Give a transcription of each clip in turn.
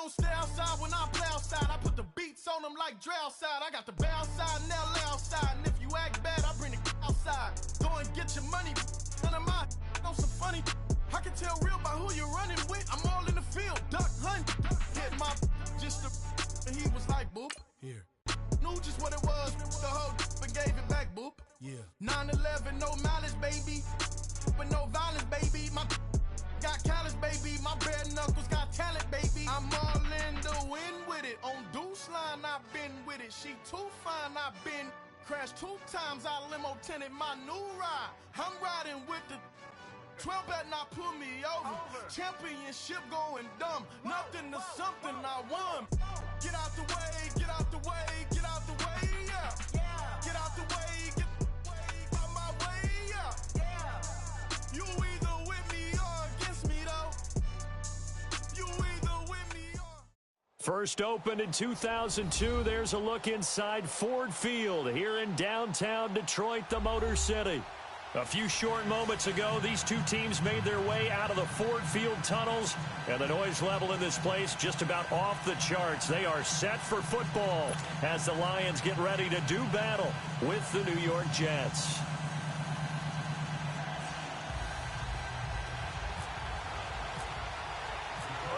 don't stay outside when I play outside. I put the beats on them like Dre outside. I got the bow outside and LA outside. And if you act bad, I bring the outside. Go and get your money. None of my know some funny. I can tell real by who you're running with. I'm all in the field, duck hunt. Hit my just a and he was like, boop. Here. Knew just what it was. The whole and gave it back, boop. Yeah. 9/11, no malice, baby. But no violence, baby. My got callous, baby. My bare knuckles got talent, baby. I'm all in the wind with it. On deuce line, I've been with it. She too fine, I've been crashed 2 times. I limo tinted my new ride. I'm riding with the 12 better not pull me over. Championship going dumb. Nothing to something I won. Get out the way, get out the way, get out the way, yeah. Get out the way, get out my way, yeah. You either with me or against me, though. You either with me or... First opened in 2002. There's a look inside Ford Field here in downtown Detroit, the Motor City. A few short moments ago, these two teams made their way out of the Ford Field tunnels, and the noise level in this place just about off the charts. They are set for football as the Lions get ready to do battle with the New York Jets.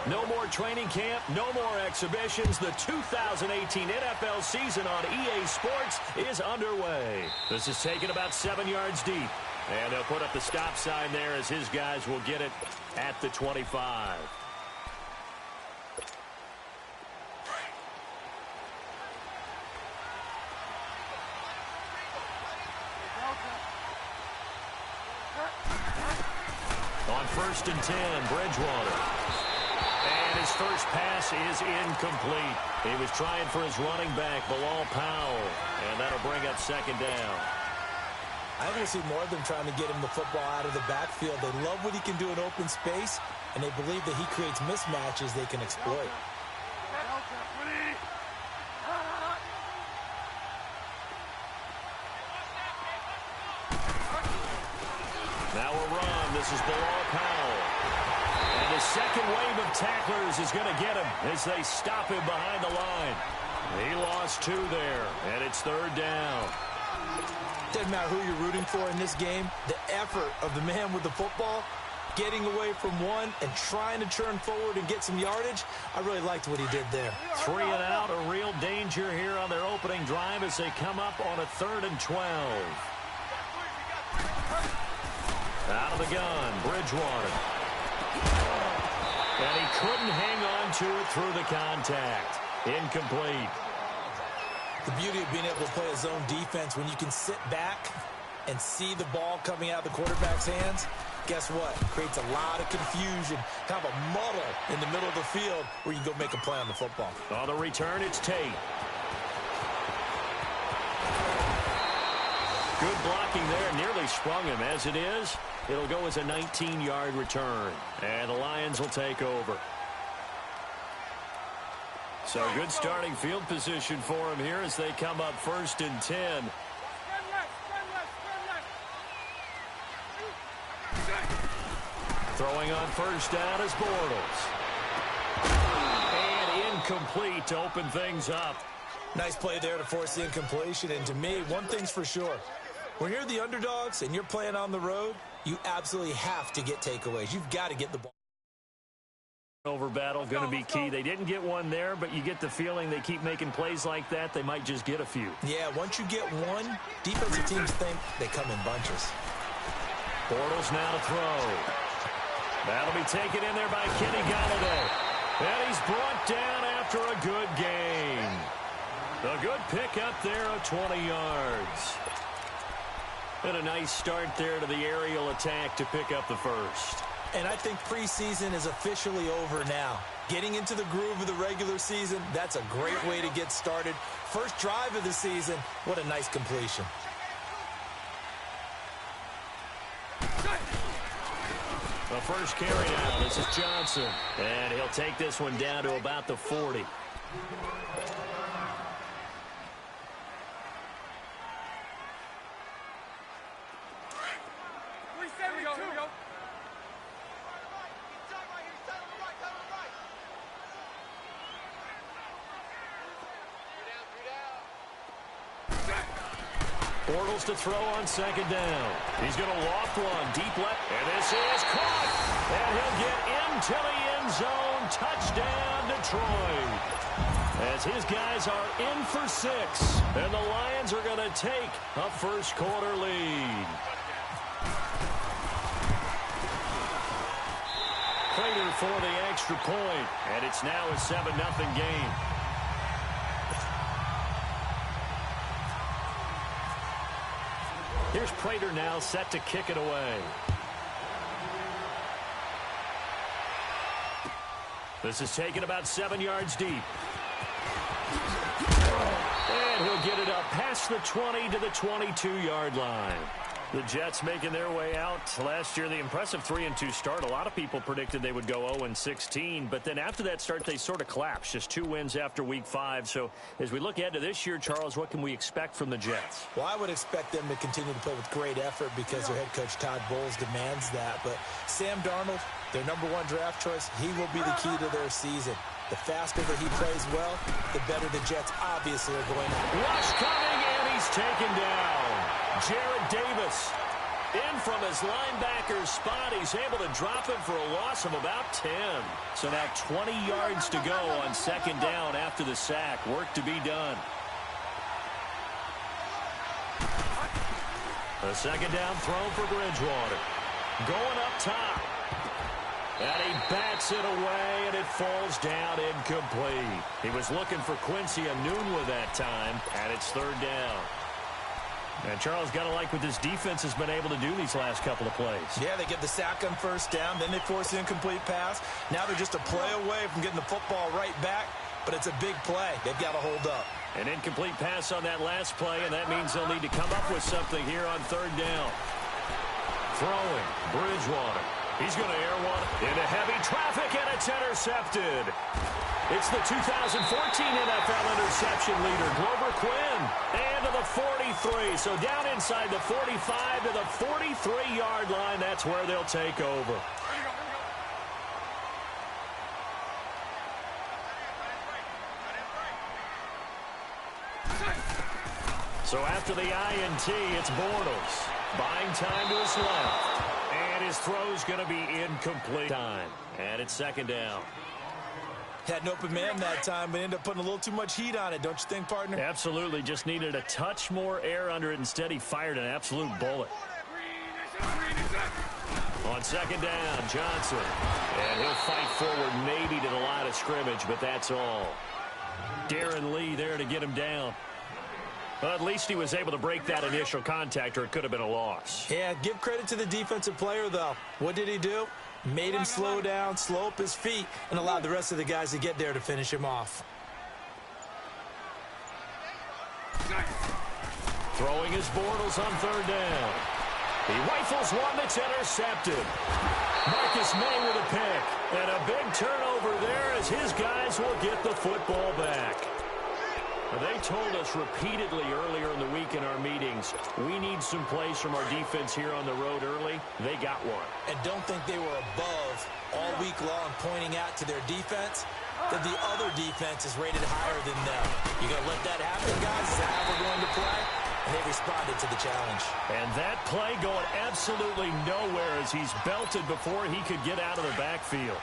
No more training camp, no more exhibitions. The 2018 NFL season on EA Sports is underway. This is taken about 7 yards deep. And they'll put up the stop sign there as his guys will get it at the 25. On 1st and 10, Bridgewater. And his first pass is incomplete. He was trying for his running back, Bilal Powell. And that'll bring up 2nd down. I think we'll see more of them trying to get him the football out of the backfield. They love what he can do in open space, and they believe that he creates mismatches they can exploit. Now a run. This is Bilal Powell. And his second wave of tacklers is going to get him as they stop him behind the line. He lost 2 there, and it's 3rd down. Doesn't matter who you're rooting for in this game, the effort of the man with the football, getting away from one and trying to turn forward and get some yardage, I really liked what he did there. 3 and out, a real danger here on their opening drive as they come up on a 3rd and 12. Out of the gun, Bridgewater. And he couldn't hang on to it through the contact. Incomplete. The beauty of being able to play a zone defense when you can sit back and see the ball coming out of the quarterback's hands, guess what? Creates a lot of confusion, kind of a muddle in the middle of the field where you can go make a play on the football. On the return, it's Tate. Good blocking there, nearly sprung him. As it is, it'll go as a 19-yard return. And the Lions will take over. So good starting field position for him here as they come up 1st and 10. Throwing on 1st down is Bortles. And incomplete to open things up. Nice play there to force the incompletion. And to me, one thing's for sure. When you're the underdogs and you're playing on the road, you absolutely have to get takeaways. You've got to get the ball. Over battle going to be key. They didn't get one there, but you get the feeling they keep making plays like that, they might just get a few. Yeah, once you get one, defensive teams think they come in bunches. Bortles now to throw. That'll be taken in there by Kenny Golladay. And he's brought down after a good gain. A good pickup there of 20 yards. And a nice start there to the aerial attack to pick up the first. And I think preseason is officially over now. Getting into the groove of the regular season, that's a great way to get started. First drive of the season, what a nice completion. The first carry out, this is Johnson. And he'll take this one down to about the 40. Bortles to throw on second down. He's going to loft one deep left. And this is caught. And he'll get into the end zone. Touchdown, Detroit. As his guys are in for 6. And the Lions are going to take a first quarter lead. Prater for the extra point. And it's now a 7-0 game. Here's Prater now set to kick it away. This is taken about 7 yards deep. And he'll get it up past the 20 to the 22-yard line. The Jets making their way out. Last year, the impressive 3-2 start. A lot of people predicted they would go 0-16, but then after that start, they sort of collapsed. Just 2 wins after Week 5. So as we look ahead to this year, Charles, what can we expect from the Jets? Well, I would expect them to continue to play with great effort because their head coach, Todd Bowles, demands that. But Sam Darnold, their #1 draft choice, he will be the key to their season. The faster that he plays well, the better the Jets obviously are going to. Rush coming, and he's taken down. Jared Davis in from his linebacker spot. He's able to drop him for a loss of about 10. So now 20 yards to go on second down after the sack. Work to be done. A second down throw for Bridgewater. Going up top. And he bats it away, and it falls down incomplete. He was looking for Quincy Enunwa that time, and it's third down. And Charles, got to like what this defense has been able to do these last couple of plays. Yeah, they get the sack on first down, then they force an incomplete pass. Now they're just a play away from getting the football right back, but it's a big play. They've got to hold up. An incomplete pass on that last play, and that means they'll need to come up with something here on third down. Throwing, Bridgewater. He's going to air one into heavy traffic, and it's intercepted. It's the 2014 NFL interception leader, Glover Quinn, and to the 43. So down inside the 45 to the 43-yard line, that's where they'll take over. So after the INT, it's Bortles. Buying time to his left. And his throw's going to be incomplete time. And it's second down. Had an open man that time, but ended up putting a little too much heat on it, don't you think, partner? Absolutely. Just needed a touch more air under it. Instead, he fired an absolute bullet. On second down, Johnson. And he'll fight forward maybe to the line of scrimmage, but that's all. Darren Lee there to get him down. Well, at least he was able to break that initial contact, or it could have been a loss. Yeah, give credit to the defensive player, though. What did he do? Made him slow down, slow up his feet, and allowed the rest of the guys to get there to finish him off. Throwing his Bortles on third down. He rifles one that's intercepted. Marcus May with a pick. And a big turnover there as his guys will get the football back. They told us repeatedly earlier in the week in our meetings, we need some plays from our defense here on the road early. They got one. And don't think they were above all week long pointing out to their defense that the other defense is rated higher than them. You going to let that happen, guys? Is that how we're going to play? And they responded to the challenge. And that play going absolutely nowhere as he's belted before he could get out of the backfield.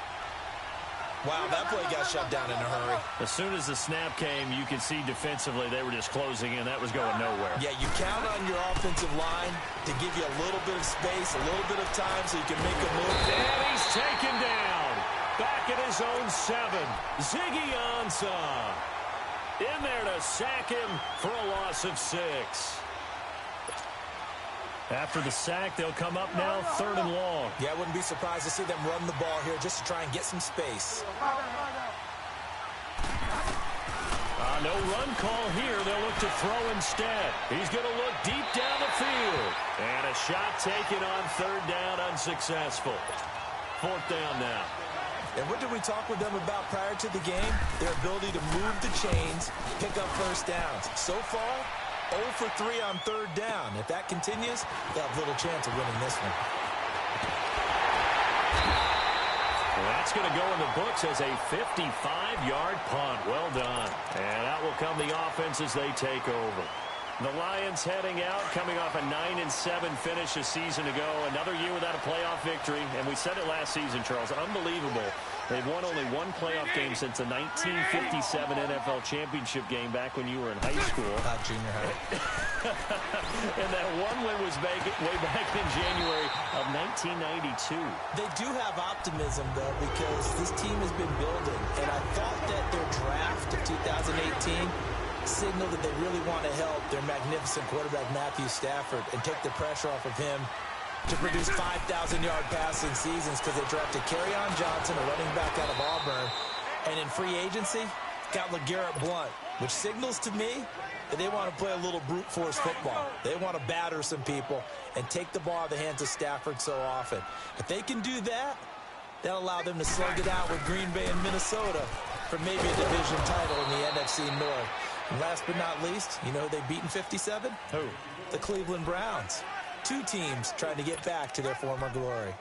Wow, that play got shut down in a hurry. As soon as the snap came, you could see defensively they were just closing in. That was going nowhere. Yeah, you count on your offensive line to give you a little bit of space, a little bit of time so you can make a move. And he's taken down. Back at his own 7. Ziggy Ansah in there to sack him for a loss of 6. After the sack, they'll come up now, third and long. Yeah, I wouldn't be surprised to see them run the ball here just to try and get some space. No run call here. They'll look to throw instead. He's going to look deep down the field. And a shot taken on third down, unsuccessful. Fourth down now. And what did we talk with them about prior to the game? Their ability to move the chains, pick up first downs. So far, 0 for 3 on third down. If that continues, they'll have little chance of winning this one. Well, that's going to go in the books as a 55-yard punt. Well done. And out will come the offense as they take over. The Lions heading out, coming off a 9-7 finish a season ago. Another year without a playoff victory. And we said it last season, Charles. Unbelievable. They've won only one playoff game since the 1957 NFL championship game back when you were in high school. Not junior high. And that one win was way back in January of 1992. They do have optimism, though, because this team has been building. And I thought that their draft of 2018 signaled that they really want to help their magnificent quarterback, Matthew Stafford, and take the pressure off of him to produce 5,000-yard passing seasons, because they drafted Kerryon Johnson, a running back out of Auburn, and in free agency, got LeGarrette Blount, which signals to me that they want to play a little brute force football. They want to batter some people and take the ball out of the hands of Stafford so often. If they can do that, that'll allow them to slug it out with Green Bay and Minnesota for maybe a division title in the NFC North. And last but not least, you know who they beat in 57? Who? The Cleveland Browns. Two teams trying to get back to their former glory.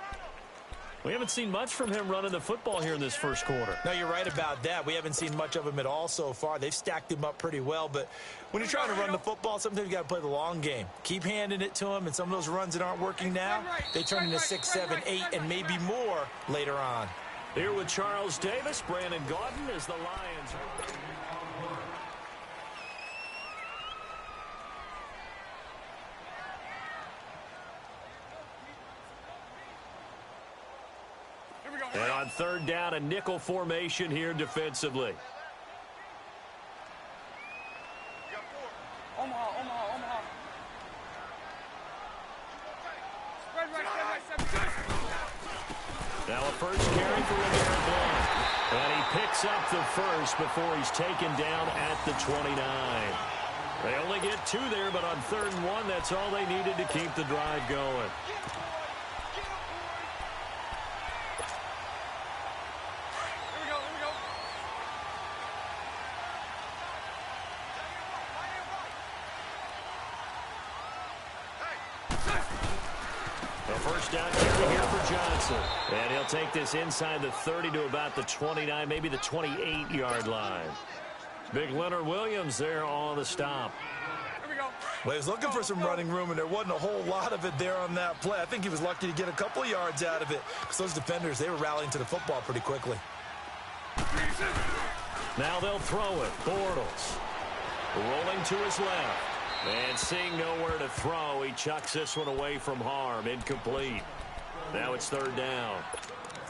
We haven't seen much from him running the football here in this first quarter. No, you're right about that. We haven't seen much of him at all so far. They've stacked him up pretty well, but when you're trying to run the football, sometimes you got to play the long game. Keep handing it to him, and some of those runs that aren't working now, they turn into 6, 7, 8, and maybe more later on. Here with Charles Davis, Brandon Gaudin as the Lions. And on third down, a nickel formation here defensively. Omaha. Spread right. Now a first carry for LeGarrette Blount. And he picks up the first before he's taken down at the 29. They only get 2 there, but on 3rd and 1, that's all they needed to keep the drive going. First down carry here for Johnson. And he'll take this inside the 30 to about the 29, maybe the 28-yard line. Big Leonard Williams there on the stop. Well, he was looking for some running room, and there wasn't a whole lot of it there on that play. I think he was lucky to get a couple of yards out of it, because those defenders, they were rallying to the football pretty quickly. Now they'll throw it. Bortles rolling to his left. And seeing nowhere to throw, he chucks this one away from harm. Incomplete. Now it's 3rd down.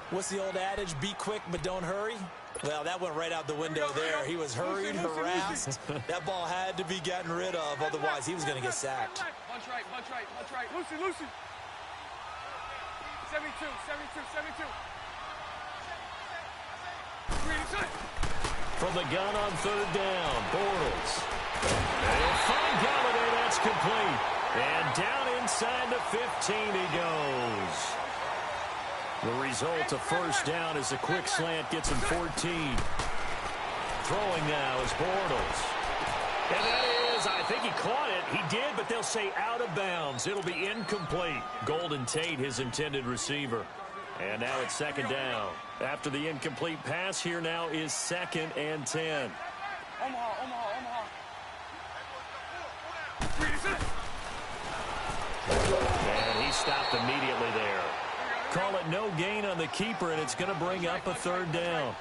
What's the old adage? Be quick, but don't hurry. Well, that went right out the window there. He was hurried, harassed. That ball had to be gotten rid of. Otherwise, he was going to get sacked. Bunch right. Lucy. 72. From the gun on 3rd down, Bortles. And he'll find Galladay. That's complete. And down inside the 15 he goes. The result, a first down, as a quick slant gets him 14. Throwing now is Bortles. And that is, I think he caught it. He did, but they'll say out of bounds. It'll be incomplete. Golden Tate, his intended receiver. And now it's 2nd down. After the incomplete pass, here now is 2nd and 10. Omaha. And he stopped immediately there. Call it no gain on the keeper, and it's going to bring up a 3rd down.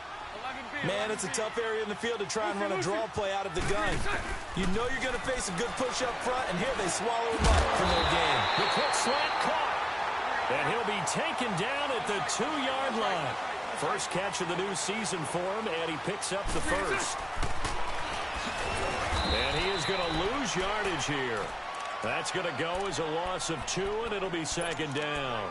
Man, it's a tough area in the field to try and run a draw play out of the gun. You know you're going to face a good push up front, and here they swallow him up for no gain. The quick slant caught. And he'll be taken down at the 2-yard line. First catch of the new season for him, and he picks up the first. And he is going to lose yardage here. That's going to go as a loss of 2, and it'll be 2nd down.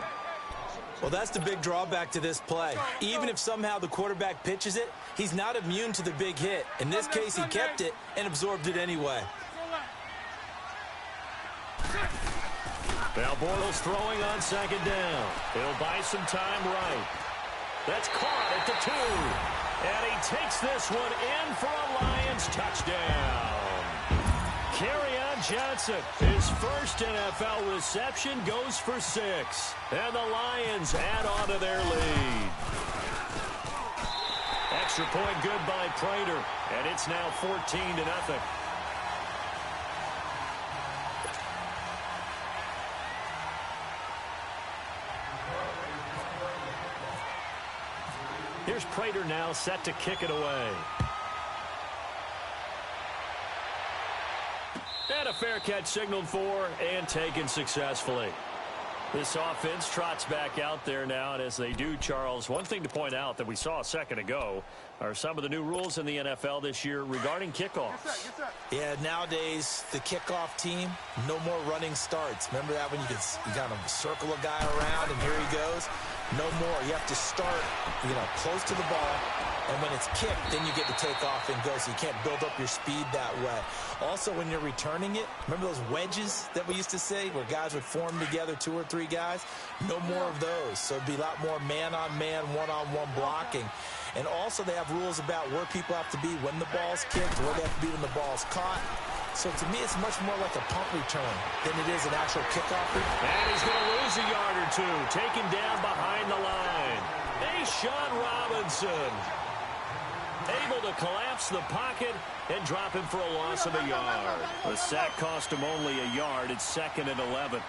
Well, that's the big drawback to this play. Even if somehow the quarterback pitches it, he's not immune to the big hit. In this case, he kept it and absorbed it anyway. Now Bortles throwing on 2nd down. He'll buy some time right. That's caught at the 2. And he takes this one in for a Lions touchdown. Kerryon Johnson, his first NFL reception, goes for 6. And the Lions add on to their lead. Extra point good by Prater. And it's now 14-0. Here's Prater now set to kick it away. And a fair catch signaled for and taken successfully. This offense trots back out there now, and as they do, Charles, one thing to point out that we saw a second ago are some of the new rules in the NFL this year regarding kickoffs. Yeah, nowadays, the kickoff team, no more running starts. Remember that when you kind of circle a guy around and here he goes? No more. You have to start, close to the ball, and when it's kicked, then you get to take off and go, so you can't build up your speed that way. Also, when you're returning it, remember those wedges that we used to say where guys would form together, 2 or 3 guys? No more of those. So it'd be a lot more man-on-man, one-on-one blocking. And also they have rules about where people have to be when the ball's kicked, where they have to be when the ball's caught. So to me, it's much more like a punt return than it is an actual kickoff return. And he's going to lose a yard or 2, taken down behind the line. Sean Robinson able to collapse the pocket and drop him for a loss of a yard. The sack cost him only a yard. It's 2nd and 11.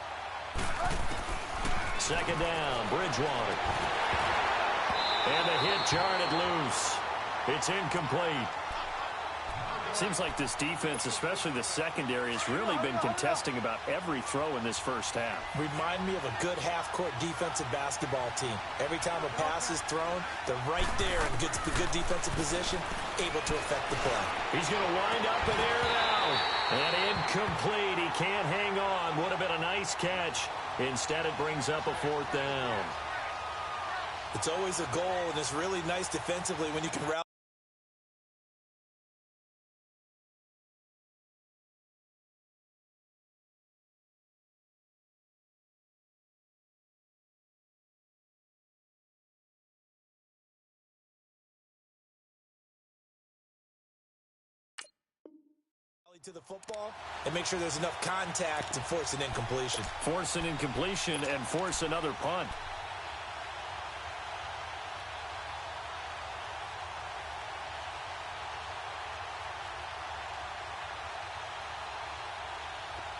2nd down, Bridgewater. And the hit jarred it loose. It's incomplete. Seems like this defense, especially the secondary, has really been contesting about every throw in this first half. Remind me of a good half-court defensive basketball team. Every time a pass is thrown, they're right there in good defensive position, able to affect the play. He's going to wind up and air it out. And incomplete. He can't hang on. Would have been a nice catch. Instead, it brings up a 4th down. It's always a goal, and it's really nice defensively when you can rally. To the football and make sure there's enough contact to force an incompletion. Force an incompletion and force another punt.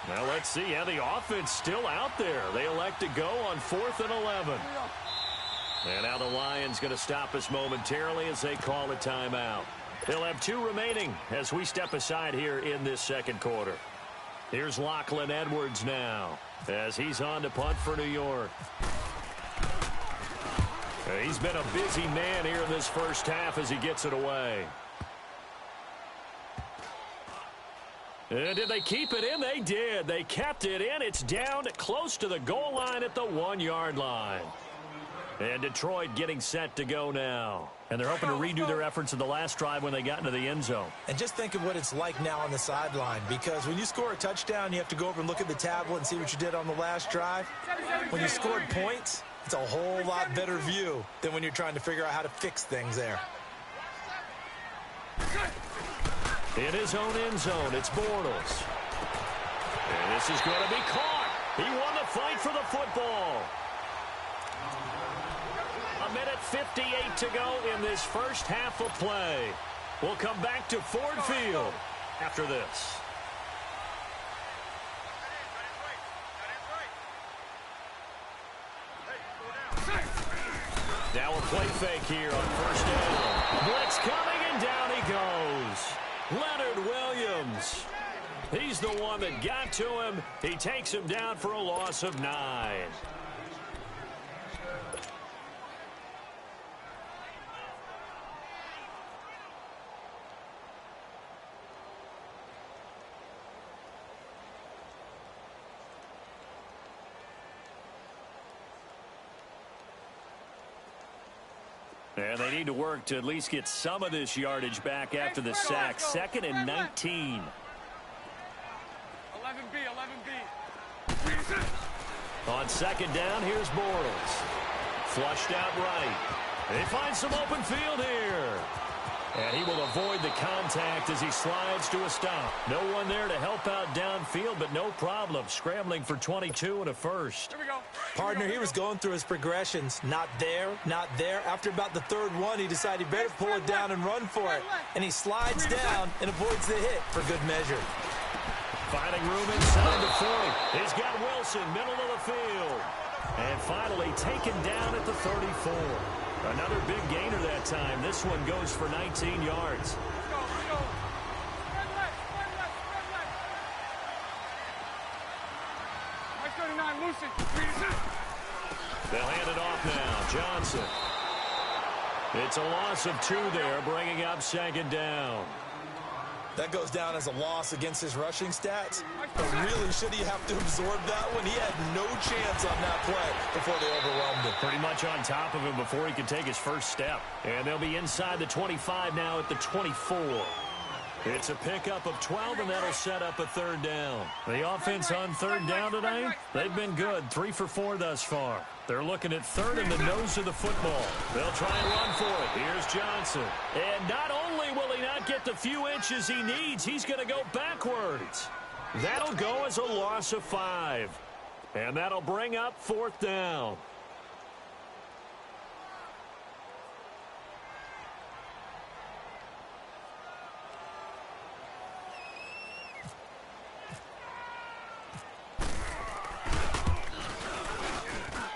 Now let's see. Yeah, the offense still out there. They elect to go on 4th and 11. And now the Lions going to stop us momentarily as they call a timeout. He'll have 2 remaining as we step aside here in this second quarter. Here's Lachlan Edwards now as he's on to punt for New York. He's been a busy man here in this first half as he gets it away. And did they keep it in? They did. They kept it in. It's down close to the goal line at the 1-yard line. And Detroit getting set to go now. And they're hoping to redo their efforts in the last drive when they got into the end zone. And just think of what it's like now on the sideline, because when you score a touchdown, you have to go over and look at the tablet and see what you did on the last drive. When you scored points, it's a whole lot better view than when you're trying to figure out how to fix things there. In his own end zone, it's Bortles. And this is going to be caught. He won the fight for the football. 1:58 to go in this first half of play. We'll come back to Ford Field after this. Now a play fake here on 1st down. Blitz coming, and down he goes. Leonard Williams. He's the one that got to him. He takes him down for a loss of 9. And they need to work to at least get some of this yardage back after the sack. 2nd and 19. 11B, 11B. On 2nd down, here's Bortles. Flushed out right. They find some open field here. And he will avoid the contact as he slides to a stop. No one there to help out downfield, but no problem. Scrambling for 22 and a first. Here we go. Partner, he was going through his progressions. Not there, not there. After about the 3rd one, he decided he better pull it down and run for it. And he slides down and avoids the hit for good measure. Finding room inside the 40. He's got Wilson, middle of the field. And finally taken down at the 34. Another big gainer that time. This one goes for 19 yards. Let's go. Spread left, spread left, spread left. Mike 39, Lucy. They'll hand it off now. Johnson. It's a loss of 2 there, bringing up second down. That goes down as a loss against his rushing stats. But really, should he have to absorb that one? He had no chance on that play before they overwhelmed him. Pretty much on top of him before he could take his first step. And they'll be inside the 25 now at the 24. It's a pickup of 12, and that'll set up a third down. The offense on third down tonight, they've been good. 3 for 4 thus far. They're looking at third in the nose of the football. They'll try and run for it. Here's Johnson. And not only will he not get the few inches he needs, he's going to go backwards. That'll go as a loss of 5. And that'll bring up fourth down.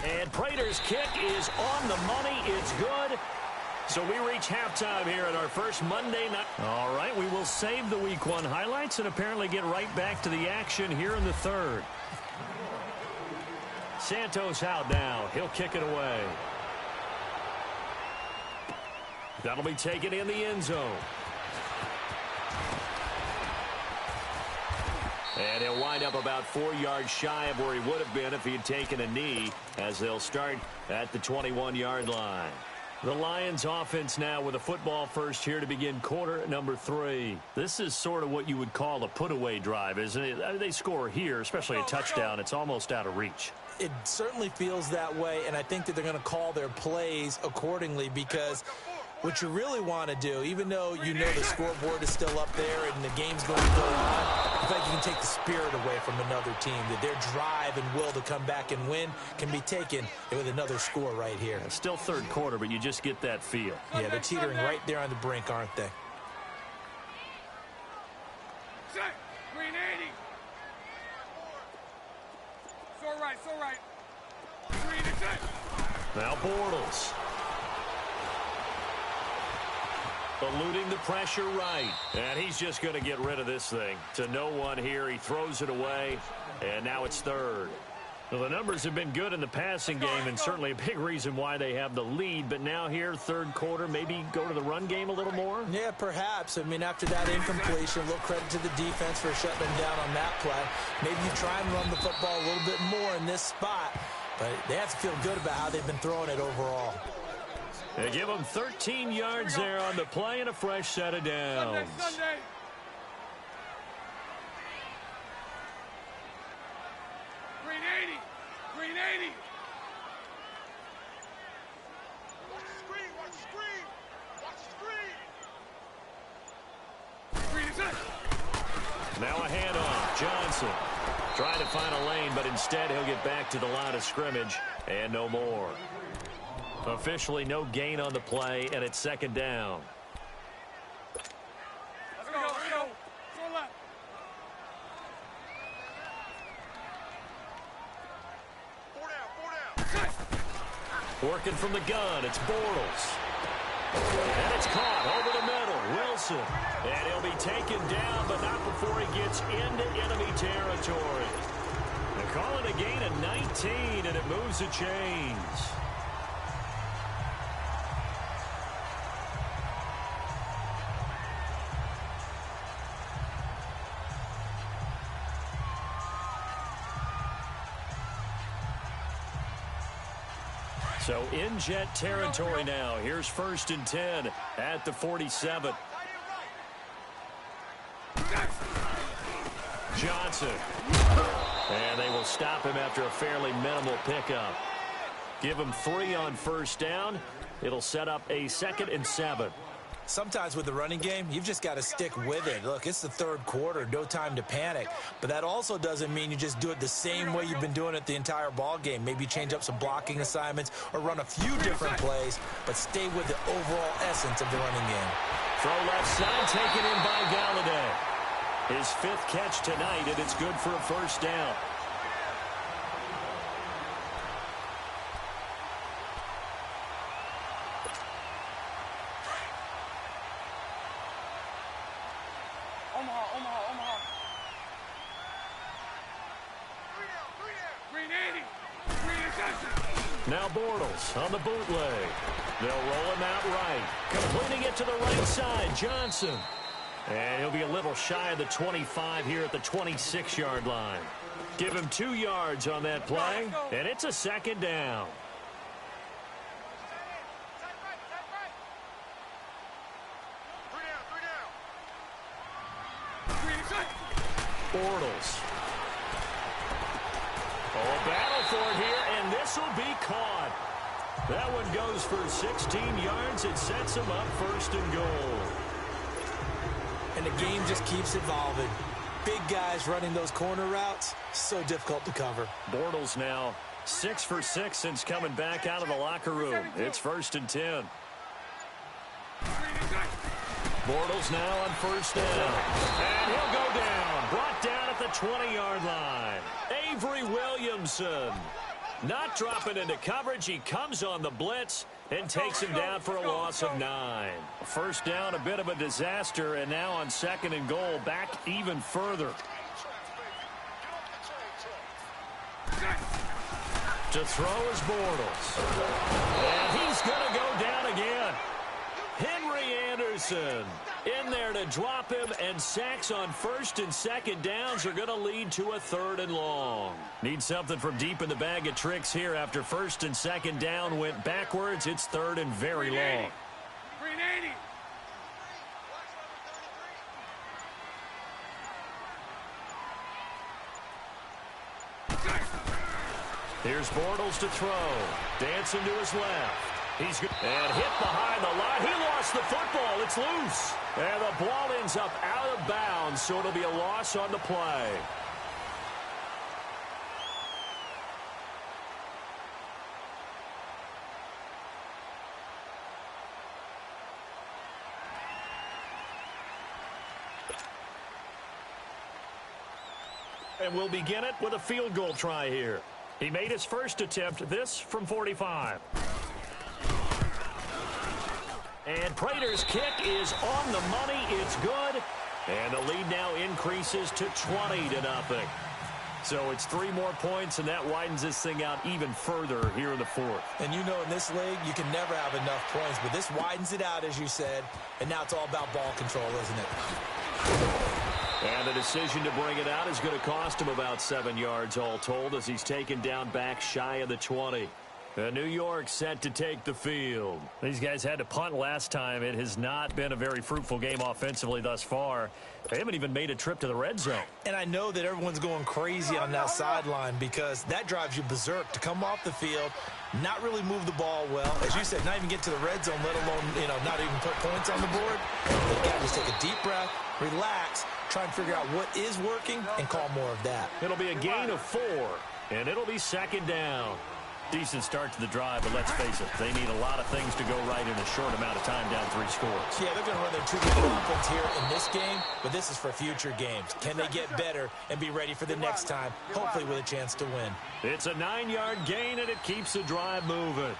And Prater's kick is on the money. It's good. So we reach halftime here at our first Monday night. All right, we will save the Week 1 highlights and apparently get right back to the action here in the third. Santos out now. He'll kick it away. That'll be taken in the end zone. And he'll wind up about 4 yards shy of where he would have been if he had taken a knee, as they'll start at the 21-yard line. The Lions offense now with a football first here to begin quarter number 3. This is sort of what you would call a put-away drive, isn't it? I mean, they score here, especially a touchdown. It's almost out of reach. It certainly feels that way, and I think that they're going to call their plays accordingly, because what you really want to do, even though you know the scoreboard is still up there and the game's going to go on, I think you can take the spirit away from another team, that their drive and will to come back and win can be taken with another score right here. It's still third quarter, but you just get that feel. Yeah, they're teetering right there on the brink, aren't they? Set. Green 80. So right. Green is set. Now Bortles. Eluding the pressure right. And he's just going to get rid of this thing. To no one here. He throws it away. And now it's third. Well, the numbers have been good in the passing game, and certainly a big reason why they have the lead. But now here, third quarter, maybe go to the run game a little more? Yeah, perhaps. I mean, after that incompletion, a little credit to the defense for shutting them down on that play. Maybe you try and run the football a little bit more in this spot. But they have to feel good about how they've been throwing it overall. They give them 13 yards there on the play and a fresh set of downs. Sunday. Green 80. Green 80. Watch the screen, watch the screen. Watch the screen. Green is set. Now a handoff. Johnson trying to find a lane, but instead he'll get back to the line of scrimmage and no more. Officially no gain on the play, and it's second down. Let's go. So left. Four down. Working from the gun, it's Bortles. And it's caught over the middle. Wilson. And he'll be taken down, but not before he gets into enemy territory. They call it a gain of 19, and it moves the chains. So in jet territory now. Here's first and 10 at the 47. Johnson. And they will stop him after a fairly minimal pickup. Give him 3 on first down. It'll set up a 2nd and 7. Sometimes with the running game, you've just got to stick with it. Look, it's the third quarter, no time to panic. But that also doesn't mean you just do it the same way you've been doing it the entire ball game. Maybe change up some blocking assignments or run a few different plays, but stay with the overall essence of the running game. Throw left side, taken in by Galladay. His 5th catch tonight, and it's good for a first down. Now Bortles on the bootleg. They'll roll him out right. Completing it to the right side, Johnson. And he'll be a little shy of the 25 here at the 26-yard line. Give him 2 yards on that play, and it's a second down. Bortles. Oh, battle for it here, and this will be caught. That one goes for 16 yards. It sets him up first and goal. And the game just keeps evolving. Big guys running those corner routes, so difficult to cover. Bortles now 6 for 6 since coming back out of the locker room. It's 1st and 10. Bortles now on first down. And he'll go down. Brought down at the 20-yard line. Avery Williamson. Not dropping into coverage. He comes on the blitz and takes him down for a loss of 9. First down, a bit of a disaster, and now on 2nd and goal, back even further. To throw is Bortles. And he's going to go down again. Henry Anderson in there to drop him, and sacks on 1st and 2nd downs are going to lead to a 3rd and long. Need something from deep in the bag of tricks here after 1st and 2nd down went backwards. It's 3rd and very long. Green 80. Here's Bortles to throw. Dancing to his left. He's good. And hit behind the line. He lost the football. It's loose. And the ball ends up out of bounds, so it'll be a loss on the play. And we'll begin it with a field goal try here. He made his first attempt, this from 45. And Prater's kick is on the money. It's good. And the lead now increases to 20-0. So it's 3 more points, and that widens this thing out even further here in the 4th. And you know in this league, you can never have enough points, but this widens it out, as you said, and now it's all about ball control, isn't it? And the decision to bring it out is going to cost him about 7 yards all told as he's taken down back shy of the 20. New York set to take the field. These guys had to punt last time. It has not been a very fruitful game offensively thus far. They haven't even made a trip to the red zone. And I know that everyone's going crazy on that sideline because that drives you berserk to come off the field, not really move the ball well. As you said, not even get to the red zone, let alone, not even put points on the board. They've got to just take a deep breath, relax, try and figure out what is working, and call more of that. It'll be a gain of 4, and it'll be 2nd down. Decent start to the drive, but let's face it, they need a lot of things to go right in a short amount of time down 3 scores. Yeah, they're going to run their 2-minute offense here in this game, but this is for future games. Can they get better and be ready for the next time, hopefully with a chance to win? It's a 9-yard gain, and it keeps the drive moving.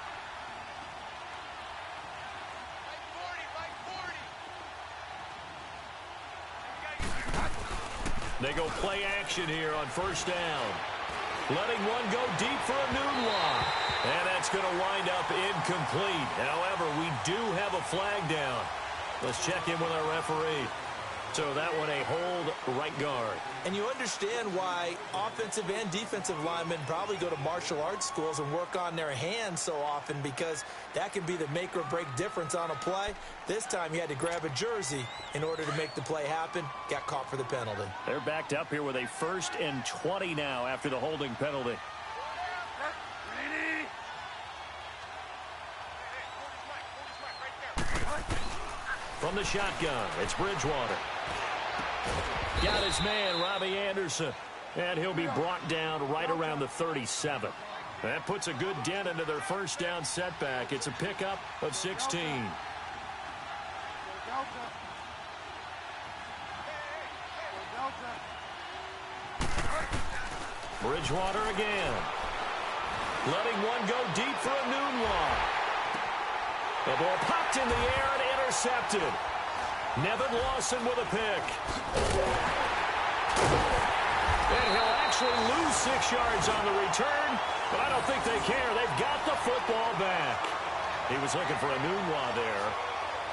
They go play action here on 1st down. Letting one go deep for a noon walk. And that's going to wind up incomplete. However, we do have a flag down. Let's check in with our referee. So that one a hold right guard. And you understand why offensive and defensive linemen probably go to martial arts schools and work on their hands so often, because that can be the make or break difference on a play. This time he had to grab a jersey in order to make the play happen. Got caught for the penalty. They're backed up here with a 1st and 20 now after the holding penalty. From the shotgun, it's Bridgewater. Got his man, Robbie Anderson. And he'll be brought down right around the 37. That puts a good dent into their 1st down setback. It's a pickup of 16. Bridgewater again. Letting one go deep for a noon walk. The ball popped in the air and intercepted. Nevin Lawson with a pick. And he'll actually lose 6 yards on the return, but I don't think they care. They've got the football back. He was looking for a Nunwa there.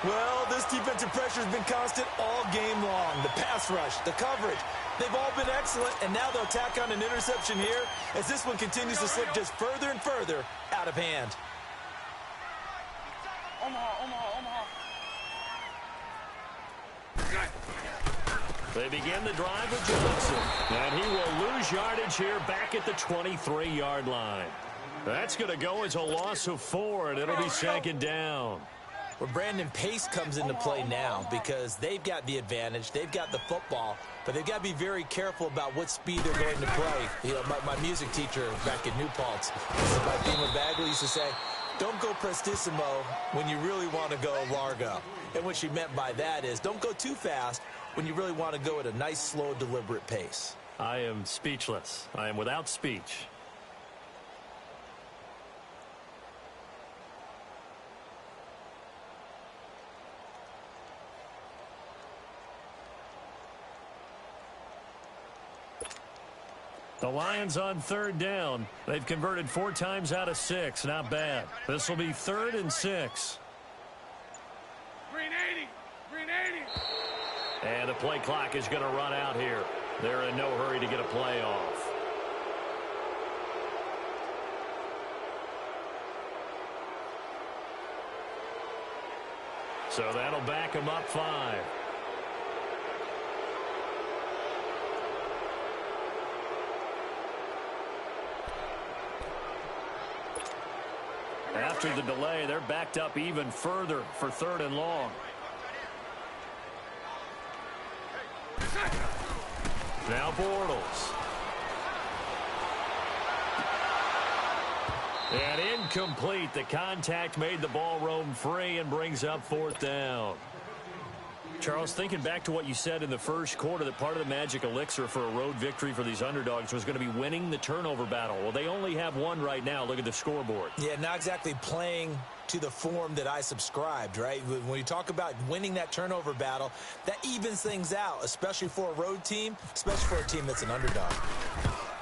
Well, this defensive pressure has been constant all game long. The pass rush, the coverage, they've all been excellent, and now they'll tack on an interception here as this one continues to slip just further and further out of hand. They begin the drive with Johnson, and he will lose yardage here back at the 23-yard line. That's going to go as a loss of 4, and it'll be second down. Well, Brandon, pace comes into play now because they've got the advantage. They've got the football, but they've got to be very careful about what speed they're going to play. You know, my music teacher back at New Paltz, my Beamer Bagley used to say, don't go prestissimo when you really want to go largo. And what she meant by that is don't go too fast when you really want to go at a nice, slow, deliberate pace. I am speechless. I am without speech. The Lions on third down. They've converted 4 times out of 6. Not bad. This will be 3rd and 6. Green 80. Green 80. And the play clock is going to run out here. They're in no hurry to get a play off. So that'll back them up 5. After the delay, they're backed up even further for 3rd and long. Now Bortles. And incomplete. The contact made the ball roam free and brings up 4th down. Charles, thinking back to what you said in the first quarter, that part of the magic elixir for a road victory for these underdogs was going to be winning the turnover battle. Well, they only have one right now. Look at the scoreboard. Yeah, not exactly playing to the form that I subscribed, right? When you talk about winning that turnover battle, that evens things out, especially for a road team, especially for a team that's an underdog.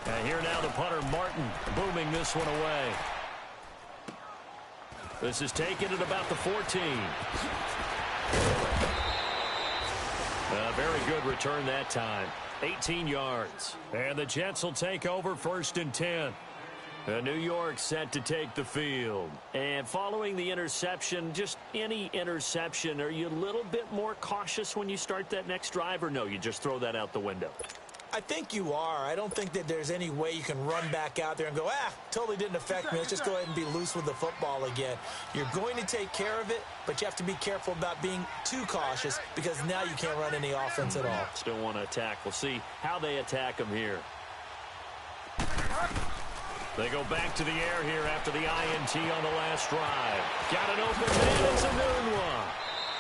And here now the punter, Martin, booming this one away. This is taken at about the 14. A very good return that time. 18 yards. And the Jets will take over 1st and 10. New York set to take the field. And following the interception, just any interception, are you a little bit more cautious when you start that next drive, or no, you just throw that out the window? I think you are. I don't think that there's any way you can run back out there and go, totally didn't affect me. Let's just go ahead and be loose with the football again. You're going to take care of it, but you have to be careful about being too cautious because now you can't run any offense at all. Still want to attack. We'll see how they attack them here. They go back to the air here after the INT on the last drive. Got an open man. It's a Nunwa.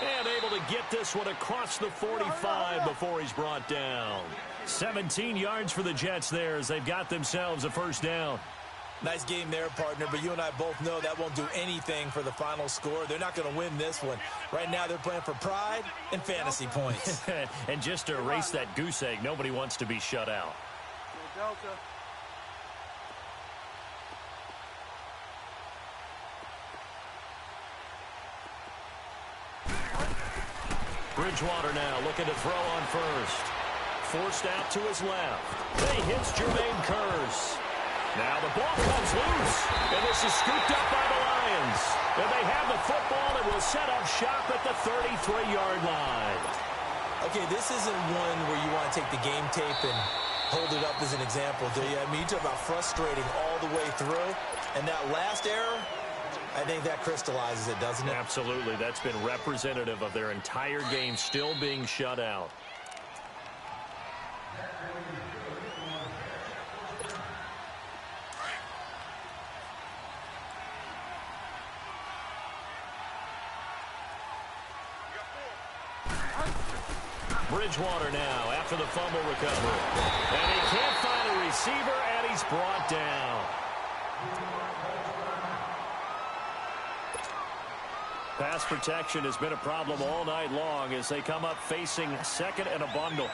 And able to get this one across the 45 before he's brought down. 17 yards for the Jets there as they've got themselves a 1st down. Nice game there, partner, but you and I both know that won't do anything for the final score. They're not going to win this one. Right now they're playing for pride and fantasy points. And just to erase that goose egg, nobody wants to be shut out. Delta. Bridgewater now looking to throw on 1st. Forced out to his left. They hits Jermaine Kearse. Now the ball comes loose, and this is scooped up by the Lions. And they have the football and will set up shop at the 33-yard line. Okay, this isn't one where you want to take the game tape and hold it up as an example, do you? I mean, you talk about frustrating all the way through, and that last error, I think that crystallizes it, doesn't it? Absolutely. That's been representative of their entire game still being shut out. Bridgewater now after the fumble recovery. And he can't find a receiver, and he's brought down. Pass protection has been a problem all night long as they come up facing 2nd and a bundle.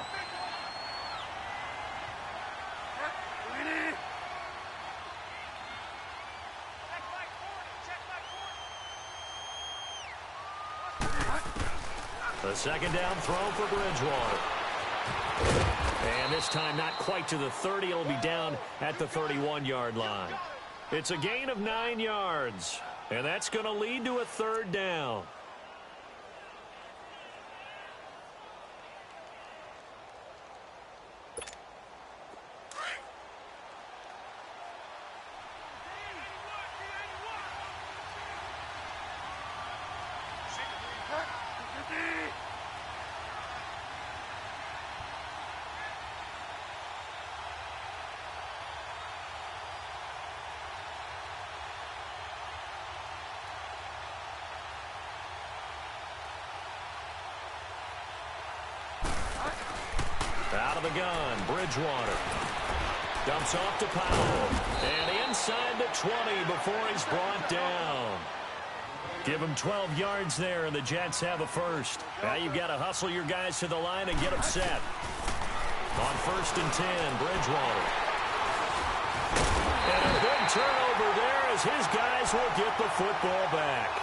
The second down throw for Bridgewater. And this time not quite to the 30. It'll be down at the 31-yard line. It's a gain of 9 yards. And that's going to lead to a third down. Out of the gun, Bridgewater. Dumps off to Powell. And inside the 20 before he's brought down. Give him 12 yards there, and the Jets have a first. Now you've got to hustle your guys to the line and get them set. On 1st and 10, Bridgewater. And a big turnover there as his guys will get the football back.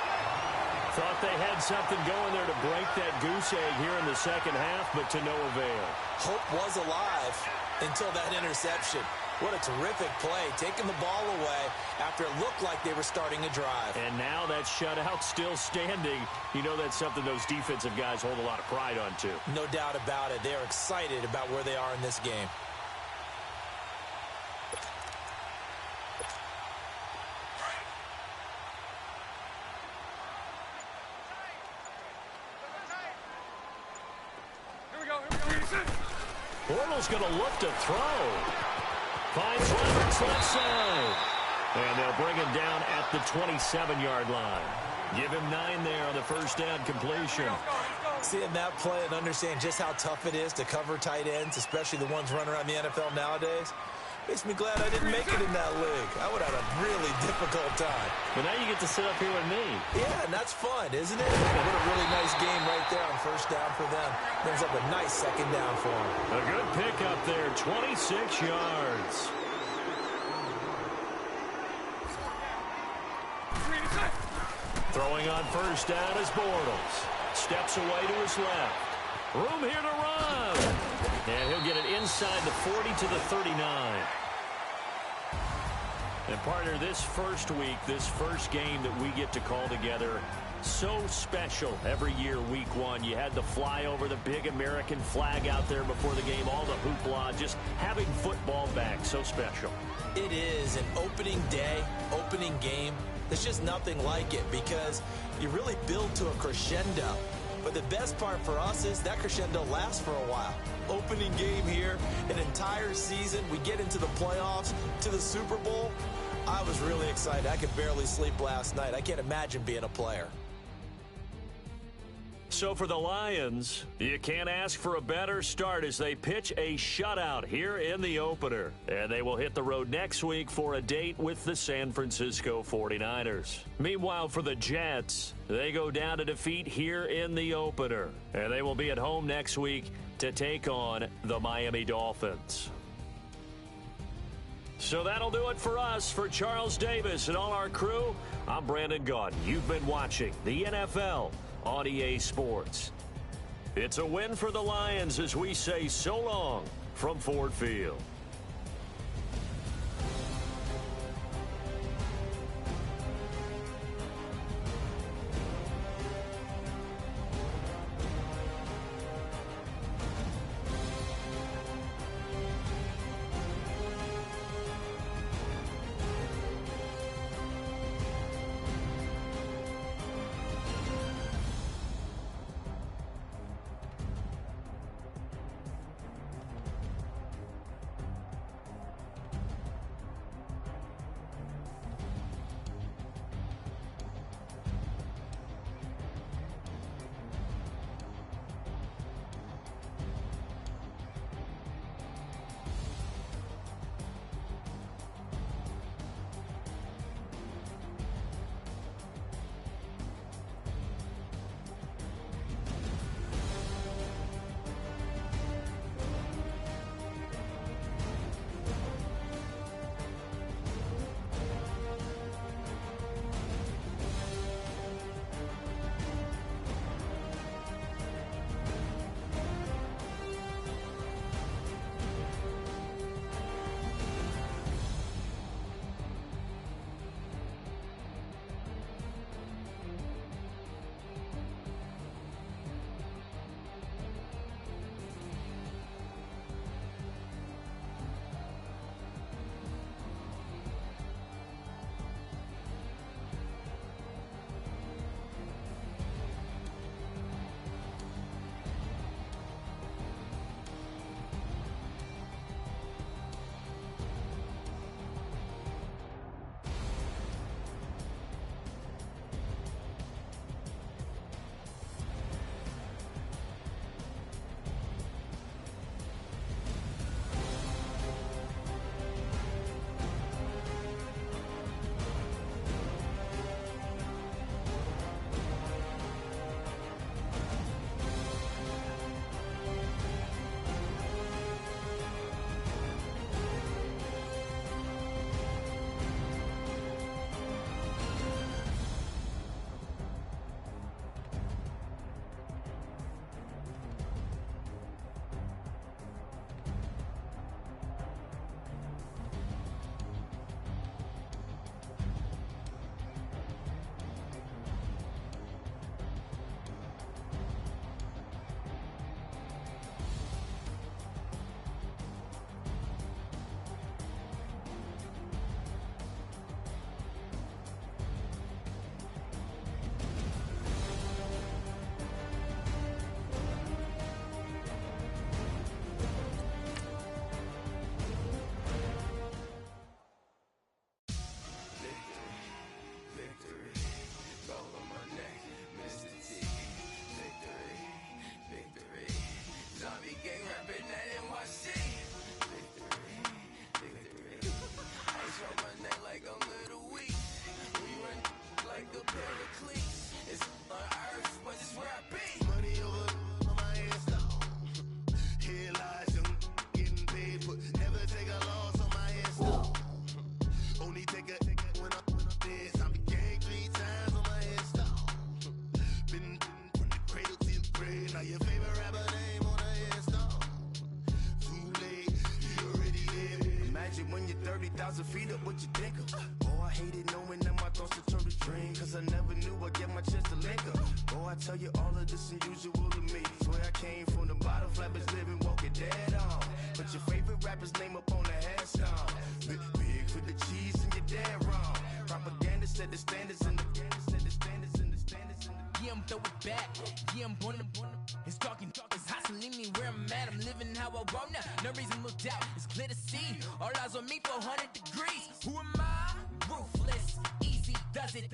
Thought they had something going there to break that goose egg here in the second half, but to no avail. Hope was alive until that interception. What a terrific play, taking the ball away after it looked like they were starting a drive. And now that shutout still standing. You know that's something those defensive guys hold a lot of pride on, too. No doubt about it. They are excited about where they are in this game. Bortles going to look to throw. Finds Leonard's left side. And they'll bring him down at the 27-yard line. Give him 9 there on the first down completion. Seeing that play and understand just how tough it is to cover tight ends, especially the ones running around the NFL nowadays, makes me glad I didn't make it in that league. I would have had a really difficult time. But now you get to sit up here with me. Yeah, and that's fun, isn't it? What a really nice game right there on first down for them. Brings up a nice second down for them. A good pickup there, 26 yards. Throwing on first down is Bortles. Steps away to his left. Room here to run. And he'll get it inside the 40 to the 39. And partner, this first week, this first game that we get to call together, so special every year, week one. You had the flyover, the big American flag out there before the game, all the hoopla, just having football back, so special. It is an opening day, opening game. There's just nothing like it because you really build to a crescendo. But the best part for us is that crescendo lasts for a while. Opening game here, an entire season. We get into the playoffs, to the Super Bowl. I was really excited. I could barely sleep last night. I can't imagine being a player. So for the Lions, you can't ask for a better start as they pitch a shutout here in the opener. And they will hit the road next week for a date with the San Francisco 49ers. Meanwhile, for the Jets, they go down to defeat here in the opener. And they will be at home next week to take on the Miami Dolphins. So that'll do it for us. For Charles Davis and all our crew, I'm Brandon Gaudin. You've been watching the NFL on EA Sports. It's a win for the Lions as we say so long from Ford Field. Now your favorite rapper name on a headstone. Too late, you already there. Imagine when you're 30,000 feet up, what you think of? Oh, I hated knowing that my thoughts would turn to dream, cause I never knew I'd get my chance to link up. Oh, I tell you all of this unusual to me. Swear I came from the bottom, flappers living, walking dead on. But your favorite rapper's name up on the headstone. Big for the cheese and you're dead wrong. Propaganda said the standards and the yeah, I'm throw it back. Yeah, I'm born to. It's talking, it's hustling me where I'm at. I'm living how I want now. No reason to doubt. It's clear to see. All eyes on me, 400 degrees. Who am I? Ruthless, easy, does it.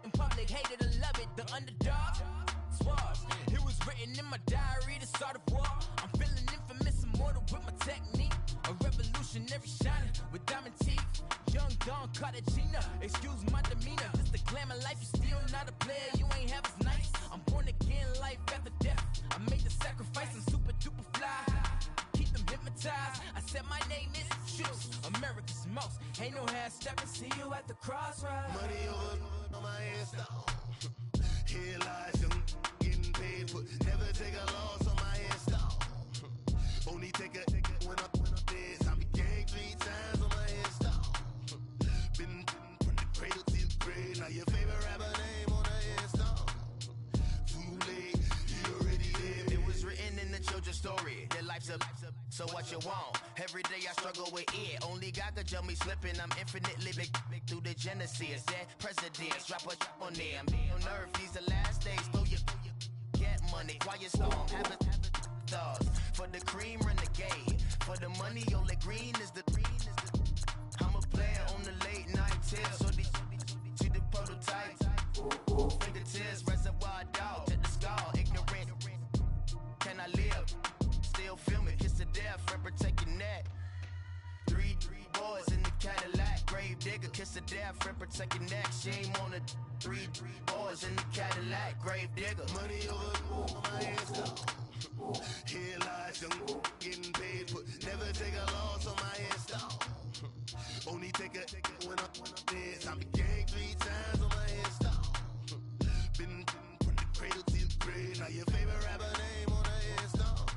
In public, hated or love it. The underdog, swabs. It was written in my diary to start a war. I'm feeling infamous, immortal with my technique. A revolutionary shining with diamond teeth. Young Don Cartagena, excuse my demeanor. Just the glamour life, you still not a player. You ain't half as nice. I'm born again, life after death. I made the sacrifice, I'm super duper fly. Keep them hypnotized. I said my name is Juice, America's most. Ain't no half stepping. See you at the crossroads. money over on my headstone. Here lies young getting paid, but never take a loss on my headstone. Only take a when I'm dead. I be ganked 3 times on my headstone. Been from the cradle to the grave. Now your favorite rapper name on a headstone. Too late, you already there. It was written in the children's story. Their life's up, so what you want? Every day I struggle with it. Only God could jump me slipping. I'm infinitely big through the genesis. That presidents drop a on there. I'm on earth, these the last days. Throw your get money. Quiet storm, have a thoughts. For the cream, renegade. For the money, only green is the I'm a player on the late night tips. So these see the prototype. Fingertips, reservoir dog to the skull. Ignorant. Can I live? Still film it. Kiss to death, friend, protect your neck. 3 boys in the Cadillac. Grave digger, kiss to death, friend, protect your neck. Shame on the 3 boys in the Cadillac. Grave digger. Money over my headstone. Here lies young getting paid, but never take a loss on my headstone. Only take a when I'm dead. I be ganked 3 times on my headstone. Been from the cradle to the grave. Now your favorite rapper name on a headstone.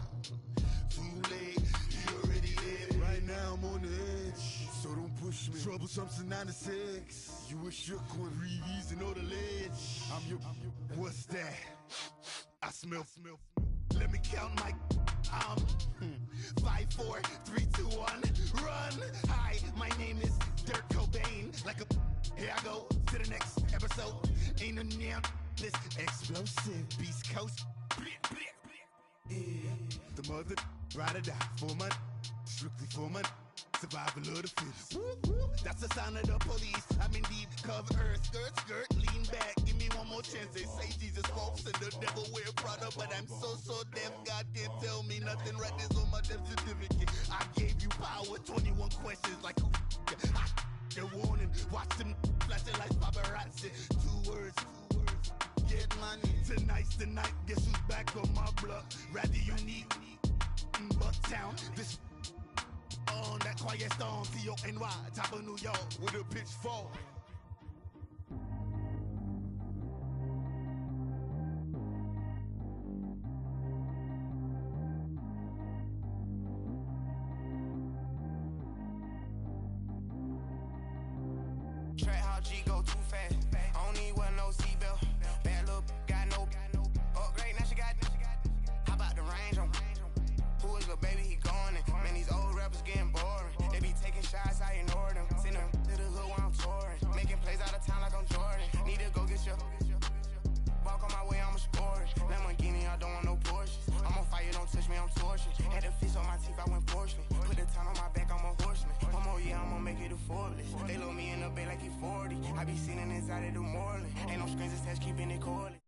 Too late, you already there. Right now I'm on the edge, so don't push me. Troublesome to 9 to 6. You a shook one, breathe and know the ledge. I'm your. What's that? I smell. Let me count my 5, 4, 3, 2, 1, run. Hi, my name is Dirk Cobain. Like a here I go to the next episode. Ain't a damn this explosive Beast Coast. Yeah. The mother ride or die for money, strictly for money. Survival of the fittest. That's the sign of the police. I'm indeed cover earth, skirt, lean back. Give me one more chance. They say Jesus walks and the devil wear Prada, but I'm so deaf. God can't tell me nothing. Right there's on my death certificate. I gave you power. 21 questions like who? They're warning. Watch them flashing like paparazzi. 2 words. Get money. Tonight's the night. Guess who's back on my block? Rather unique. Bucktown. This. On that quiet storm, T-O-N-Y, top of New York, with a pitchfork. Track how G go too fast. I don't need one no seatbelt. Bad little got no upgrade. Now she got. How about the range on? Who is the baby? He going in. Man, these old rappers getting boring. They be taking shots, I ignore them. Send them to the hood while I'm touring. Making plays out of town like I'm Jordan. Need to go get your. Walk on my way, I'ma score it. Lamborghini, I don't want no Porsches. I'm on fire, don't touch me, I'm torching. Had the fish on my teeth, I went fortunate. Put the time on my back, I'm a horseman. One more year, I'ma make it a Forbes. They load me in the bay like he 40. I be sitting inside of the Moreland. Ain't no strings attached, keeping it cordless.